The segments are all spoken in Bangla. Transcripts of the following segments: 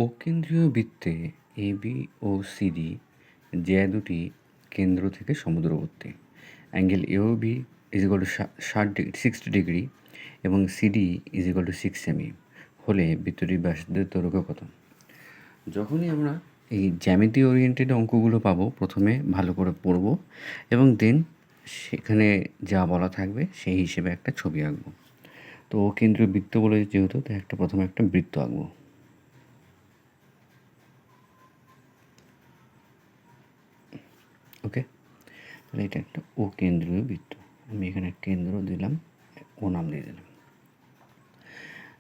অকেন্দ্রীয় বৃত্তে এবি ও সিডি যে দুটি কেন্দ্র থেকে সমুদ্রবর্তী, angle AOB is equal to 60 degree এবং সিডি ইজ ইকুয়াল টু 6 সেমি হলে বৃত্তটির ব্যাসার্ধের দৈর্ঘ্য কত? যখনই আমরা এই জ্যামিতি ওরিয়েন্টেড অঙ্কগুলো পাবো, প্রথমে ভালো করে পড়ব এবং দেন সেখানে যা বলা থাকবে সেই হিসেবে একটা ছবি আঁকবো। তো কেন্দ্রীয় বৃত্ত বলে যেহেতু, তাই প্রথমে একটা বৃত্ত আঁকবো। ওকে, তাহলে এটা একটা ও কেন্দ্রীয় বৃত্ত। আমি এখানে কেন্দ্র দিলাম, ও নাম দিয়ে দিলাম।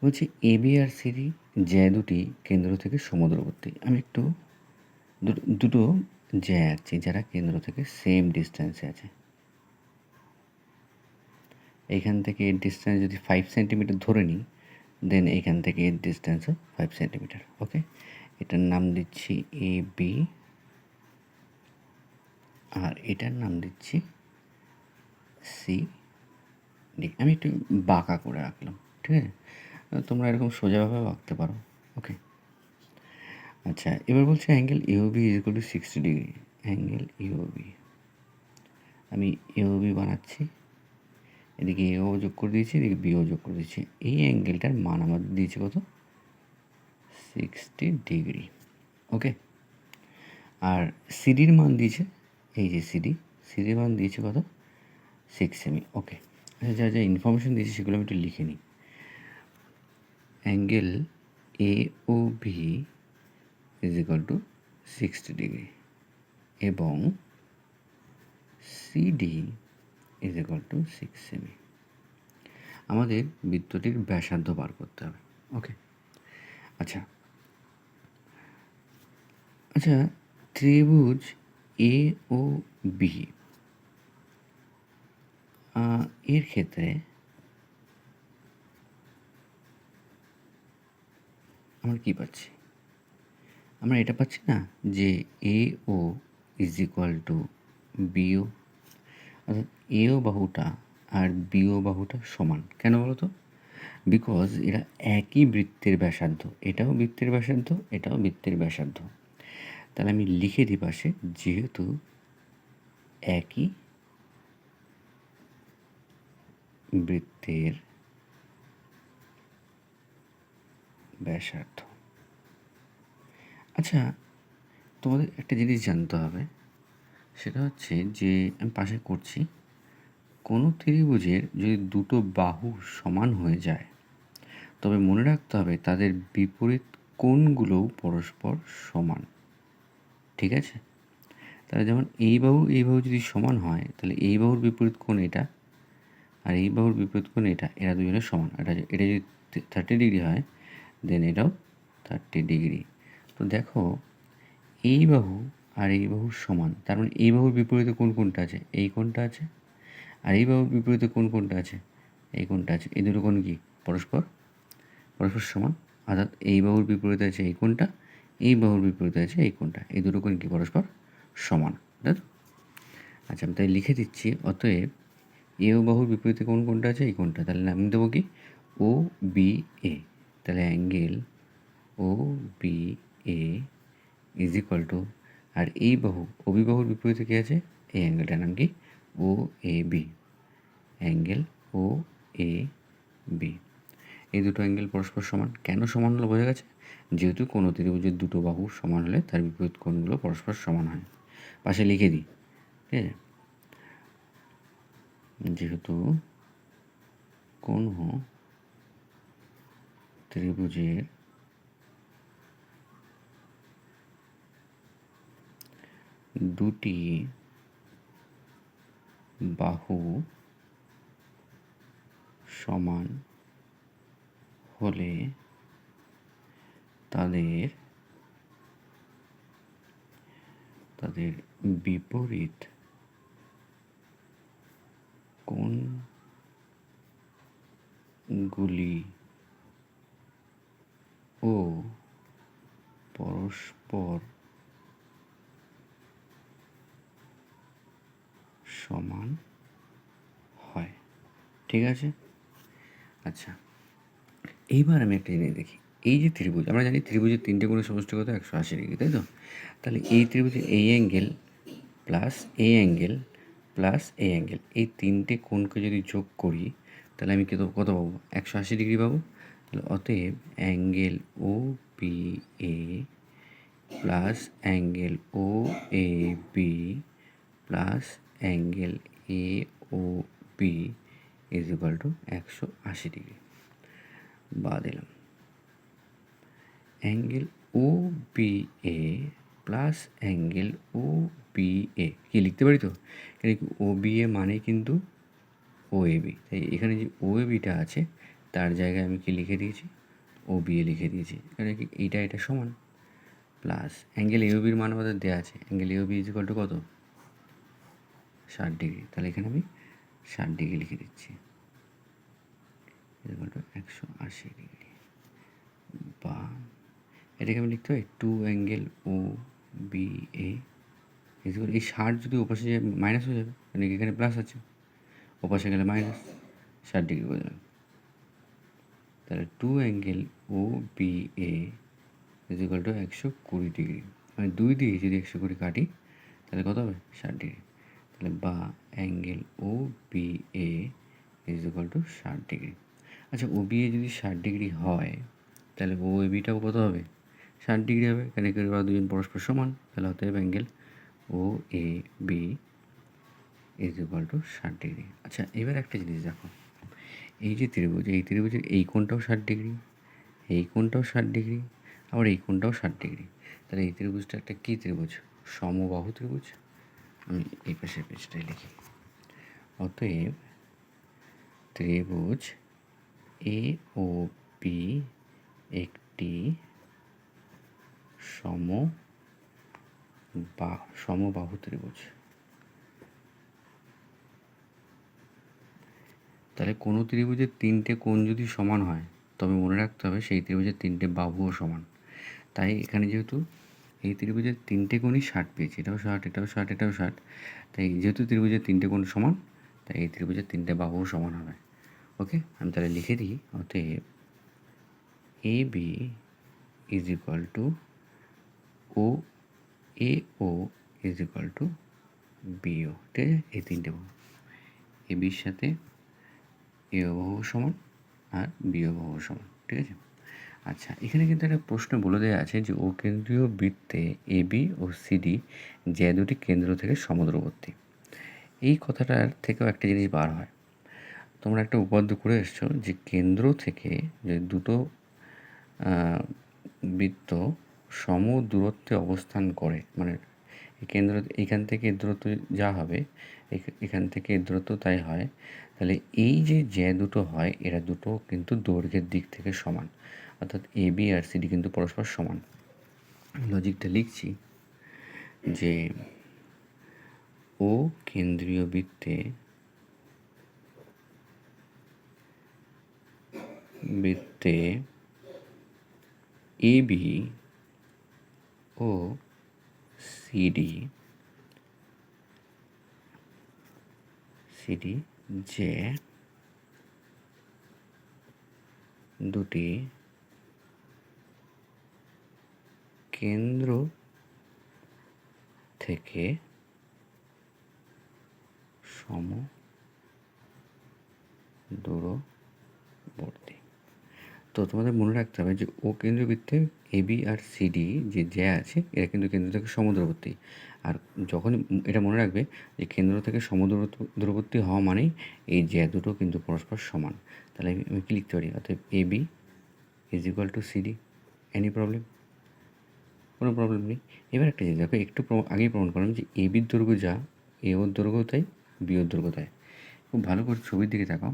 বলছি এবি আর সিডি জ্যা দুটি কেন্দ্র থেকে সমুদ্রবর্তী। আমি একটু দুটো জ্যা আঁকছি যারা কেন্দ্র থেকে সেম ডিস্টেন্সে আছে। এইখান থেকে এর ডিস্টেন্স যদি 5 সেন্টিমিটার ধরে নিই, দেন এইখান থেকে এর ডিস্টেন্সও 5 সেন্টিমিটার। ওকে, এটার নাম দিচ্ছি এ বি আর এটার নাম দিচ্ছি সি ডি। আমি একটু বাঁকা করে আঁকলাম, ঠিক আছে? তোমরা এরকম সোজাভাবে আঁকতে পারো। ওকে, আচ্ছা, এবার বলছে angle U B is equal to 60 degree. Angle U B, আমি ইউবি বানাচ্ছি, এদিকে এও যোগ করে দিয়েছি, এদিকে বিও যোগ করে দিয়েছি। এই অ্যাঙ্গেলটার মান আমাদের দিয়েছে কত? 60 ডিগ্রি। ওকে, আর সিডির মান দিয়েছে, এই যে সিডির মান দিয়েছে কত? 6 সেমি। ওকে, আচ্ছা, যা যা ইনফরমেশন দিয়েছে সেগুলো আমি একটু লিখে নিই। Angle A O B is equal to 60 degree এবং সিডি ইজ ইকুয়াল টু 6 সেমি। আমাদের বৃত্তটির ব্যাসার্ধ বার করতে হবে। ওকে, আচ্ছা আচ্ছা ত্রিভুজ এ ও বি এর ক্ষেত্রে আমরা কী পাচ্ছি? আমরা এটা পাচ্ছি না যে এ O is equal to bio, অর্থাৎ এও বাহুটা আর বিও বাহুটা সমান। কেন বলো তো? বিকজ এরা একই বৃত্তের ব্যাসার্ধ, এটাও বৃত্তের ব্যাসার্ধ, এটাও বৃত্তের ব্যাসার্ধ। তাহলে আমি লিখে দিই পাশে, যেহেতু একই বৃত্তের ব্যাসার্ধ। আচ্ছা, তোমাদের একটা জিনিস জানতে হবে, সেটা হচ্ছে যে আমি পাশে করছি, কোনো ত্রিভুজের যদি দুটো বাহু সমান হয়ে যায়, তবে মনে রাখতে হবে তাদের বিপরীত কোণগুলোও পরস্পর সমান। ঠিক আছে? তাহলে যেমন এই বাহু যদি সমান হয়, তাহলে এই বাহুর বিপরীত কোণ এটা আর এই বাহুর বিপরীত কোণ এটা, এরা দুজনের সমান। এটা যদি 30 ডিগ্রি হয়, দেন এটাও 30 ডিগ্রি। তো দেখো, এই বাহু আর এই বাহু সমান, তার মানে এই বাহুর বিপরীতে কোনটা আছে? এই কোণটা আছে। আর এই বাহুর বিপরীতে কোনটা আছে? এই কোণটা আছে। এই দুটো কোণ কি পরস্পর সমান, অর্থাৎ এই বাহুর বিপরীতে আছে এই কোণটা, এই বাহুর বিপরীতে আছে এই কোণটা, এই দুটো কোণ কি পরস্পর সমান, তাই তো? আচ্ছা, আমি তাই লিখে দিচ্ছি, অতএব এ ও বাহুর বিপরীতে কোনটা আছে? এই কোণটা। তাহলে আমি দেবো কি? O B A. তাহলে angle O B A is equal to, আর এই বাহু অভিবাহুর বিপরীতে কী আছে? এই অ্যাঙ্গেলটার নাম কি? ও A B. Angle O A B, এই দুটো অ্যাঙ্গেল পরস্পর সমান। কেন সমান হলো বোঝা গেছে? যেহেতু কোনো ত্রিভুজের দুটো বাহু সমান হলে তার বিপরীত কোণগুলো পরস্পর সমান হয়। পাশে লিখে দিই, ঠিক আছে? যেহেতু কোনো ত্রিভুজের দুটি বাহু সমান হলে তাদের বিপরীত কোণগুলি ও পরস্পর সমান হয়। ঠিক আছে? আচ্ছা, এইবার আমি একটা জিনিস দেখি, এই যে ত্রিভুজ, আমরা জানি ত্রিভুজের 3টে কোণের সমষ্টি কত, 180 ডিগ্রি, তাই তো? তাহলে এই ত্রিভুজের এই অ্যাঙ্গেল প্লাস এই অ্যাঙ্গেল প্লাস এই অ্যাঙ্গেল, এই 3টে কোণকে যদি যোগ করি তাহলে আমি কত পাবো, 180 ডিগ্রি পাবো। তাহলে অতএব angle O P A plus angle O A B plus angle A O B is equal to 180 degree. বা দিলাম angle O B A plus angle O B A, কি লিখতে পারি তো? এখানে ও বি এ মানে কিন্তু ও এ বি, তাই এখানে যে ও এ বিটা আছে তার জায়গায় আমি কি লিখে দিয়েছি, ও বি এ লিখে দিয়েছি। এখানে কি এটা সমান, প্লাস অ্যাঙ্গেল এ ও বির মান আমাদের দেওয়া আছে, angle A O B is equal to কত, 60 ডিগ্রি। তাহলে এখানে আমি 60 ডিগ্রি লিখে দিচ্ছি, ইজ ইকুয়াল টু 180 ডিগ্রি। বা এটাকে আমি লিখতে পারি 2 angle O B A is equal, এই 60 যদি ওপাশে মাইনাস হয়ে যাবে, মানে এখানে প্লাস আছে, ওপাশে গেলে মাইনাস, 60 ডিগ্রি হয়ে যাবে। তাহলে 2 angle O B A is equal to 120 degree. মানে 2 দিয়ে যদি 120 কাটি তাহলে কত হবে, 60 ডিগ্রি। তাহলে বা angle O B A is equal to 60 degree. আচ্ছা, ও বি এ যদি 60 ডিগ্রি হয় তাহলে ও এ বিটাও কত হবে, 60 ডিগ্রি হবে, কারণ এখানে দুজন পরস্পর সমান। তাহলে অতএব angle O A B is equal to 60 degree. আচ্ছা, এবার একটা জিনিস দেখো, এই যে ত্রিভুজ, এই ত্রিভুজের এই কোণটাও 60 ডিগ্রি, এই কোণটাও 60 ডিগ্রি, আবার এই কোণটাও 60 ডিগ্রি। তাহলে এই ত্রিভুজটা একটা কী ত্রিভুজ, সমবাহু ত্রিভুজ। আমি এই পাশের পেজটাই লিখি। অতএব ত্রিভুজ এ ও বি একটি সমবাহু ত্রিভুজ। তাহলে কোনো ত্রিভুজের 3টে কোণ যদি সমান হয় তবে মনে রাখতে হবে সেই ত্রিভুজের 3টে বাহুও সমান। তাই এখানে যেহেতু এই ত্রিভুজের 3টে কোণই 60 পেয়েছি, এটাও 60, এটাও 60, এটাও 60, তাই যেহেতু ত্রিভুজের 3টে কোণ সমান তাই এই ত্রিভুজের 3টে বাহুও সমান হবে। ওকে, আমি তাহলে লিখে দিই, অতএব A B is equal to O A O is equal to BO. ঠিক আছে, এই 3টে বাহু, এ বির সাথে এ বাহু সমান আর বিও বাহু সমান। ঠিক আছে। আচ্ছা, এখানে কিন্তু একটা প্রশ্ন বলে দেওয়া আছে যে ও কেন্দ্রীয় বৃত্তে এ বি ও সিডি যে দুটি কেন্দ্র থেকে সমদূরবর্তী। এই কথাটার থেকেও একটা জিনিস বার হয়, তোমরা একটা উপপাদ্য করে এসছো যে কেন্দ্র থেকে যে দুটো বৃত্ত সম দূরত্বে অবস্থান করে, মানে কেন্দ্র এখান থেকে এর দূরত্ব যা হবে এখান থেকে এর দূরত্ব তাই হয়, তাহলে এই যে দুটো হয় এরা দুটো কিন্তু দৈর্ঘ্যের দিক থেকে সমান, অর্থাৎ এ বি আর সিডি কিন্তু পরস্পর সমান। লজিকটা লিখছি যে ও কেন্দ্রীয় বৃত্তে এ বি ও সিডি যে দুটি কেন্দ্র থেকে সমদূরবর্তী। তো তোমাদের মনে রাখতে হবে যে ও কেন্দ্রবৃত্তে এ বি আর সিডি যে আছে এরা কিন্তু কেন্দ্র থেকে সমদূরবর্তী। আর যখন এটা মনে রাখবে যে কেন্দ্র থেকে সমদূরবর্তী হওয়া মানেই এই যে দুটো কিন্তু পরস্পর সমান। তাহলে আমি কি লিখতে পারি, অর্থাৎ A B is equal to CD. Any problem? কোনো প্রবলেম নেই। এবার একটা জিনিস দেখো, একটু আগেই প্রমাণ করলাম যে এ বির দৈর্ঘ্য যা এ ওর দৈর্ঘ্য তাই, বি ওর দৈর্ঘ্য তাই। খুব ভালো করে ছবির দিকে তাকাও,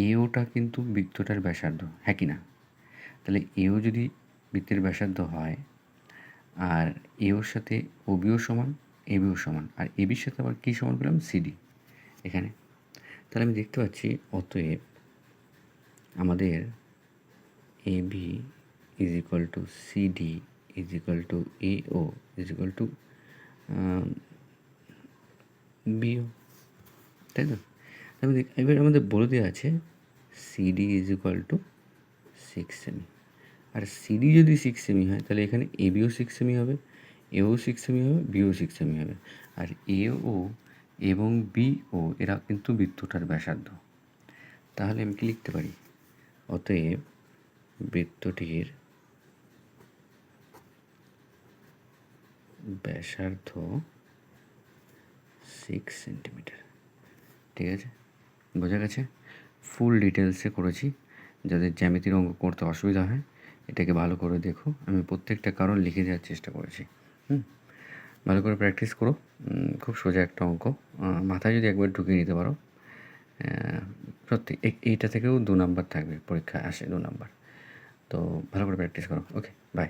এ ওটা কিন্তু বৃত্তটার ব্যাসার্ধ, হ্যাঁ কি না? তাহলে এও যদি বৃত্তের ব্যাসার্ধ হয় আর এওর সাথে ও বিও সমান, এ বিও সমান, আর এ বির সাথে আবার কী সমান পেলাম, সিডি এখানে। তাহলে আমি দেখতে পাচ্ছি অতএব আমাদের A B is equal to CD is equal to A O is equal to BO, তাই তো? এবার আমাদের বলে দেওয়া আছে সিডি ইজ ইকুয়াল টু 6 সেমি, আর সিডি যদি 6 সেমি হয় তাহলে এখানে এবিও 6 সেমি হবে, এও 6 সেমি হবে, বিও 6 সেমি হবে। আর এও এবং বিও এরা কিন্তু বৃত্তটার ব্যাসার্ধ। তাহলে আমি কি লিখতে পারি? অতএব বৃত্তটির ব্যাসার্ধ 6 সেন্টিমিটার। ঠিক আছে, বোঝা গেছে? ফুল ডিটেলসে করেছি, যাদের জ্যামিতির অঙ্ক করতে অসুবিধা হয় এটাকে ভালো করে দেখো। আমি প্রত্যেকটা কারণ লিখে দেওয়ার চেষ্টা করেছি। ভালো করে প্র্যাকটিস করো। খুব সোজা একটা অঙ্ক, মাথায় যদি একবার ঢুকিয়ে নিতে পারো, সত্যি এইটা থেকেও 2 নাম্বার থাকবে, পরীক্ষায় আসে 2 নাম্বার। তো ভালো করে প্র্যাকটিস করো। ওকে, বাই।